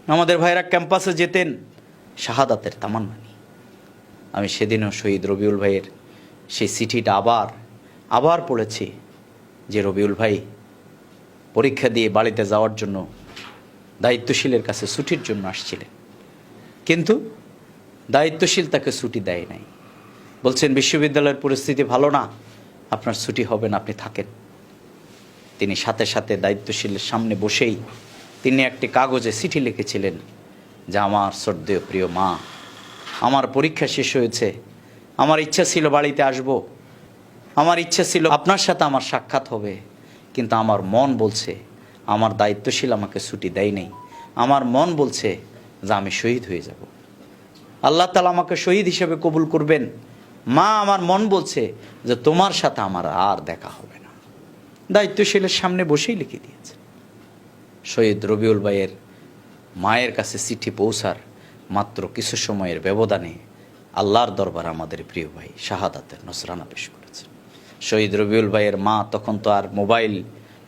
আমাদের ভাইরা ক্যাম্পাসে যেতেন শাহাদাতের তামান্না নিয়ে। আমি সেদিনও শহীদ রবিউল ভাইয়ের সেই চিঠিটা আবার পড়েছি যে রবিউল ভাই পরীক্ষা দিয়ে বাড়িতে যাওয়ার জন্য দায়িত্বশীলের কাছে ছুটির জন্য আসছিলেন, কিন্তু দায়িত্বশীল তাকে ছুটি দেয় নাই। বলছেন বিশ্ববিদ্যালয়ের পরিস্থিতি ভালো না, আপনার ছুটি হবে না, আপনি থাকেন। তিনি সাথে সাথে দায়িত্বশীলের সামনে বসেই তিনি একটি কাগজে চিঠি লিখেছিলেন যে আমার শ্রদ্ধেয় প্রিয় মা, আমার পরীক্ষা শেষ হয়েছে, আমার ইচ্ছা ছিল বাড়িতে আসব, আমার ইচ্ছা ছিল আপনার সাথে আমার সাক্ষাৎ হবে, কিন্তু আমার মন বলছে, আমার দায়িত্বশীল আমাকে ছুটি দেয় নেই, আমার মন বলছে যে আমি শহীদ হয়ে যাব, আল্লাহ তাআলা আমাকে শহীদ হিসেবে কবুল করবেন। মা, আমার মন বলছে যে তোমার সাথে আমার আর দেখা হবে না। দায়িত্বশীলের সামনে বসেই লিখে দিয়েছে। শহীদ রবিউল ভাইয়ের মায়ের কাছে চিঠি পৌঁছার মাত্র কিছু সময়ের ব্যবধানে আল্লাহর দরবার আমাদের প্রিয় ভাই শাহাদাতের নজরানা পেশ করেছে। শহীদ রবিউল ভাইয়ের মা তখন তো আর মোবাইল,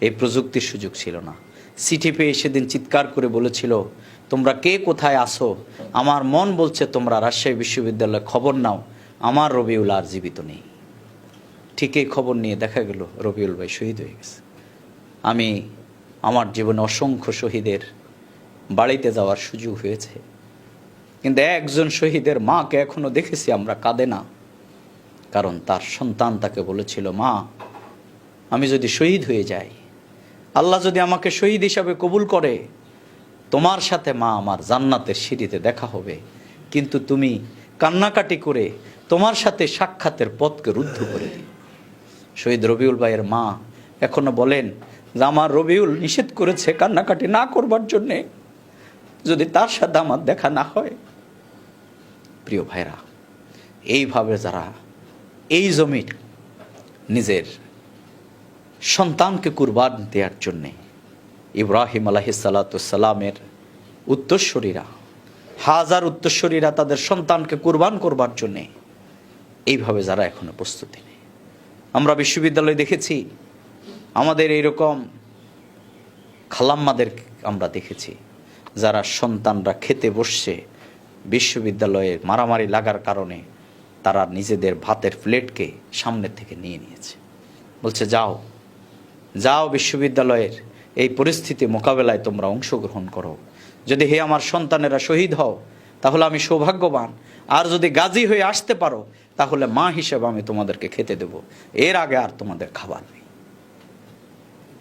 এই প্রযুক্তির সুযোগ ছিল না। চিঠি পেয়ে সেদিন চিৎকার করে বলেছিল, তোমরা কে কোথায় আসো, আমার মন বলছে তোমরা রাজশাহী বিশ্ববিদ্যালয়ে খবর নাও, আমার রবিউল আর জীবিত নেই। ঠিক এই খবর নিয়ে দেখা গেল রবিউল ভাই শহীদ হয়ে গেছে। আমি আমার জীবনে অসংখ্য শহীদের বাড়িতে যাওয়ার সুযোগ হয়েছে, কিন্তু একজন শহীদের মাকে এখনো দেখেছি আমরা কাঁদে না, কারণ তার সন্তান তাকে বলেছিল, মা, আমি যদি শহীদ হয়ে যাই, আল্লাহ যদি আমাকে শহীদ হিসাবে কবুল করে, তোমার সাথে মা আমার জান্নাতের সিঁড়িতে দেখা হবে, কিন্তু তুমি কান্নাকাটি করে তোমার সাথে সাক্ষাতের পথকে রুদ্ধ করে দিও। শহীদ রবিউল ভাইয়ের মা এখনো বলেন যে আমার রবিউল নিষেধ করেছে কান্নাকাটি না করবার জন্যে, যদি তার সাথে আমার দেখা না হয়। প্রিয় ভাইরা, এইভাবে যারা এই জমির নিজের সন্তানকে কুরবান দেওয়ার জন্যে, ইব্রাহিম আলাইহিসসালামের উত্তরসূরিরা, হাজার উত্তরসূরিরা তাদের সন্তানকে কুরবান করবার জন্যে এইভাবে যারা এখনো প্রস্তুতি নেই। আমরা বিশ্ববিদ্যালয়ে দেখেছি আমাদের এইরকম খালাম্মাদের আমরা দেখেছি যারা সন্তানরা খেতে বসছে, বিশ্ববিদ্যালয়ে মারামারি লাগার কারণে তারা নিজেদের ভাতের প্লেটকে সামনের থেকে নিয়ে নিয়েছে। বলছে, যাও যাও বিশ্ববিদ্যালয়ের এই পরিস্থিতি মোকাবেলায় তোমরা অংশগ্রহণ করো। যদি হে আমার সন্তানেরা শহীদ হও তাহলে আমি সৌভাগ্যবান, আর যদি গাজী হয়ে আসতে পারো তাহলে মা হিসেবে আমি তোমাদেরকে খেতে দেব, এর আগে আর তোমাদের খাবার নেই।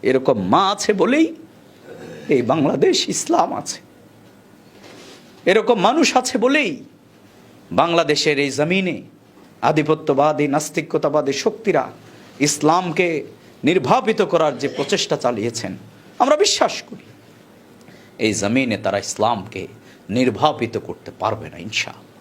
এরকম মা আছে বলেই এই বাংলাদেশ ইসলাম আছে, এরকম মানুষ আছে বলেই বাংলাদেশের এই জমিনে আধিপত্যবাদী নাস্তিকতাবাদী শক্তিরা ইসলামকে নির্বাপিত করার যে প্রচেষ্টা চালিয়েছেন, আমরা বিশ্বাস করি এই জমিনে তারা ইসলামকে নির্বাপিত করতে পারবে না ইনশাআল্লাহ।